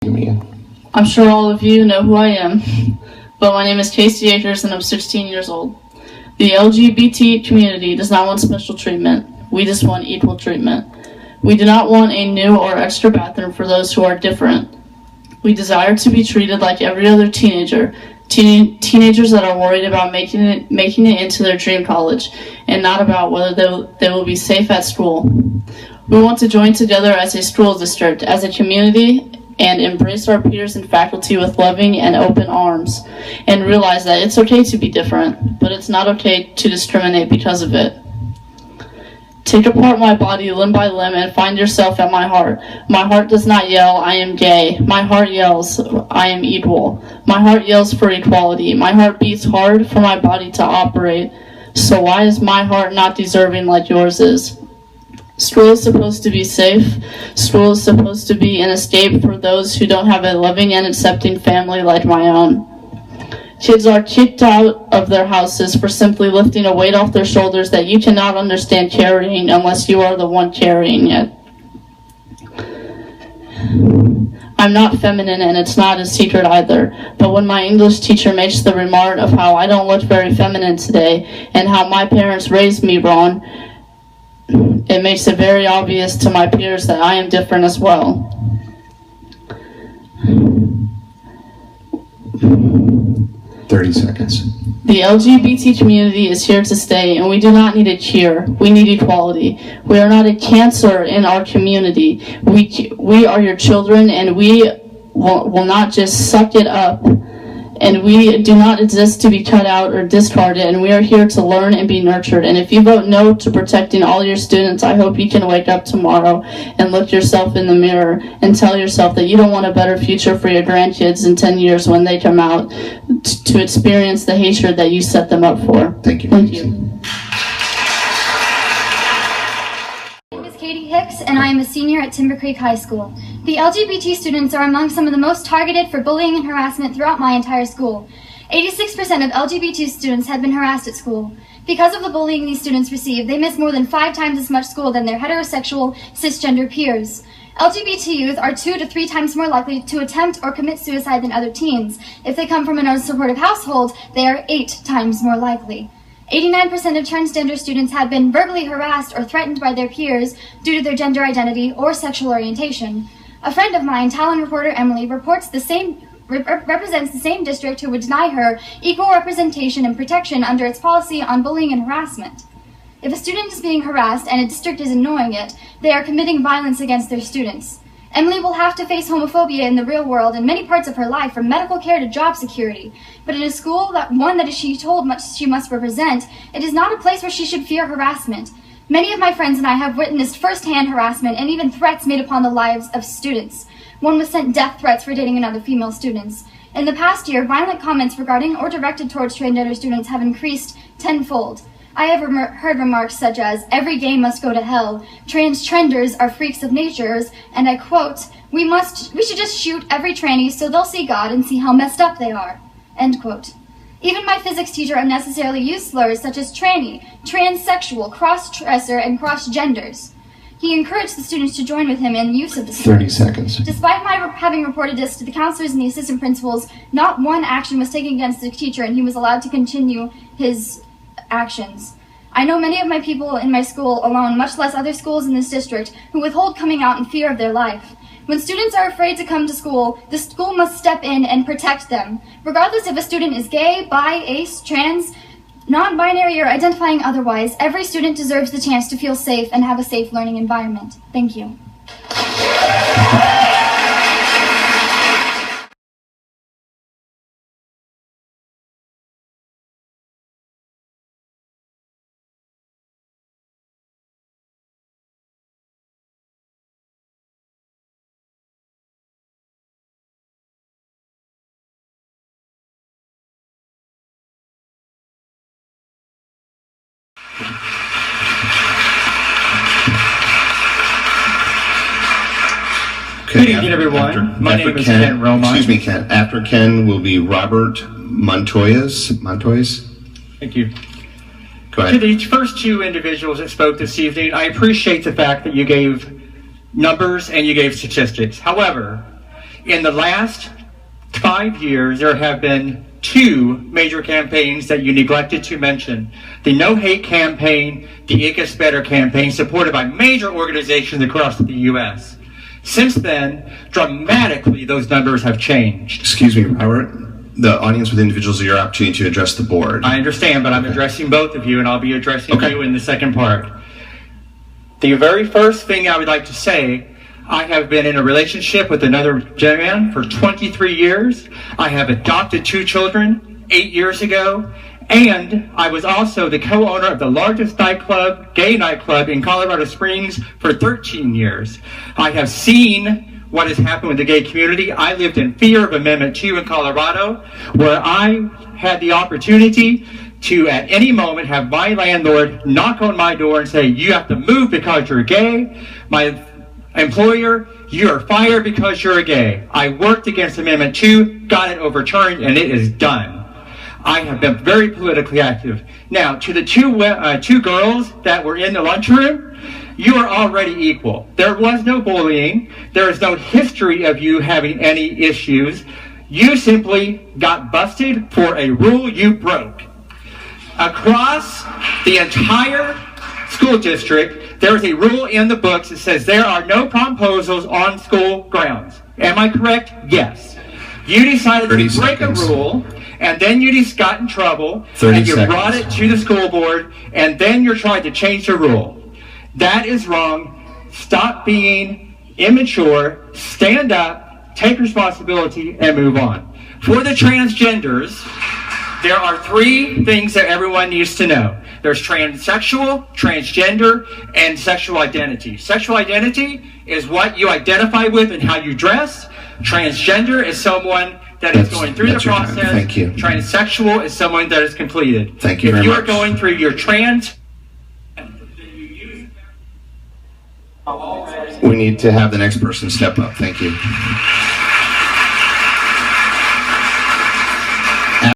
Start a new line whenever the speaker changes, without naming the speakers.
I'm sure all of you know who I am, but my name is Casey Akers and I'm 16 years old. The LGBT community does not want special treatment. We just want equal treatment. We do not want a new or extra bathroom for those who are different. We desire to be treated like every other teenager, teenagers that are worried about making it into their dream college and not about whether they will be safe at school. We want to join together as a school district, as a community, and embrace our peers and faculty with loving and open arms, and realize that it's okay to be different, but it's not okay to discriminate because of it. Take apart my body limb by limb and find yourself at my heart. My heart does not yell, I am gay. My heart yells, I am equal. My heart yells for equality. My heart beats hard for my body to operate. So why is my heart not deserving like yours is? School is supposed to be safe. School is supposed to be an escape for those who don't have a loving and accepting family like my own. Kids are kicked out of their houses for simply lifting a weight off their shoulders that you cannot understand carrying unless you are the one carrying it. I'm not feminine and it's not a secret either, but when my English teacher makes the remark of how I don't look very feminine today and how my parents raised me wrong, it makes it very obvious to my peers that I am different as well. The LGBT community is here to stay, and we do not need a cure. We need equality. We are not a cancer in our community. We are your children, and we will not just suck it up. And we do not exist to be cut out or discarded, and we are here to learn and be nurtured. And if you vote no to protecting all your students, I hope you can wake up tomorrow and look yourself in the mirror and tell yourself that you don't want a better future for your grandkids in 10 years when they come out to experience the hatred that you set them up for.
Thank you.
Thank you.
My name is Katie Hicks, and I am a senior at Timber Creek High School. The LGBT students are among some of the most targeted for bullying and harassment throughout my entire school. 86% of LGBT students have been harassed at school. Because of the bullying these students receive, they miss more than 5 times as much school than their heterosexual, cisgender peers. LGBT youth are 2 to 3 times more likely to attempt or commit suicide than other teens. If they come from an unsupportive household, they are 8 times more likely. 89% of transgender students have been verbally harassed or threatened by their peers due to their gender identity or sexual orientation. A friend of mine, talent reporter Emily, represents the same district who would deny her equal representation and protection under its policy on bullying and harassment. If a student is being harassed and a district is ignoring it, they are committing violence against their students. Emily will have to face homophobia in the real world in many parts of her life, from medical care to job security. But in a school that she told she must represent, it is not a place where she should fear harassment. Many of my friends and I have witnessed first-hand harassment and even threats made upon the lives of students. One was sent death threats for dating another female student. In the past year, violent comments regarding or directed towards transgender students have increased tenfold. I have heard remarks such as, "Every gay must go to hell," "Trans-trenders are freaks of nature," and I quote, we should just shoot every tranny so they'll see God and see how messed up they are," end quote. Even my physics teacher unnecessarily used slurs such as tranny, transsexual, cross-dresser, and cross-genders. He encouraged the students to join with him in the use of the slurs.
30 seconds.
Despite my having reported this to the counselors and the assistant principals, not one action was taken against the teacher, and he was allowed to continue his actions. I know many of my people in my school alone, much less other schools in this district, who withhold coming out in fear of their life. When students are afraid to come to school, the school must step in and protect them. Regardless if a student is gay, bi, ace, trans, non-binary, or identifying otherwise, every student deserves the chance to feel safe and have a safe learning environment. Thank you.
Good evening, everyone. My name is Ken Romine.
Excuse me, Ken. After Ken will be Robert Montoyas.
Thank you.
Go ahead.
To the first 2 individuals that spoke this evening, I appreciate the fact that you gave numbers and you gave statistics. However, In the last 5 years, there have been 2 major campaigns that you neglected to mention. The No Hate campaign, the It Gets Better campaign, supported by major organizations across the U.S. Since then, dramatically, those numbers have changed.
Excuse me, Robert. The audience with individuals are your opportunity to address the board.
I understand, but I'm addressing both of you, and I'll be addressing you in the second part. The very first thing I would like to say, I have been in a relationship with another gentleman for 23 years. I have adopted 2 children 8 years ago, and I was also the co-owner of the largest nightclub, gay nightclub in Colorado Springs for 13 years. I have seen what has happened with the gay community. I lived in fear of Amendment 2 in Colorado, where I had the opportunity to, at any moment, have my landlord knock on my door and say, you have to move because you're gay. My employer, you're fired because you're gay. I worked against Amendment 2, got it overturned, and it is done. I have been very politically active. Now, to the two girls that were in the lunchroom, you are already equal. There was no bullying. There is no history of you having any issues. You simply got busted for a rule you broke. Across the entire school district, there is a rule in the books that says there are no promposals on school grounds. Am I correct? Yes. You decided to break a rule, and then you just got in trouble, and you brought it to the school board, and then you're trying to change the rule. That is wrong. Stop being immature. Stand up, take responsibility, and move on. For the transgenders, there are 3 things that everyone needs to know. There's transsexual, transgender, and sexual identity. Sexual identity is what you identify with and how you dress. Transgender is someone that is going through the process.
Thank you.
Transsexual is someone that is completed.
Thank you very much.
If you are going through your trans...
We need to have the next person step up. Thank you.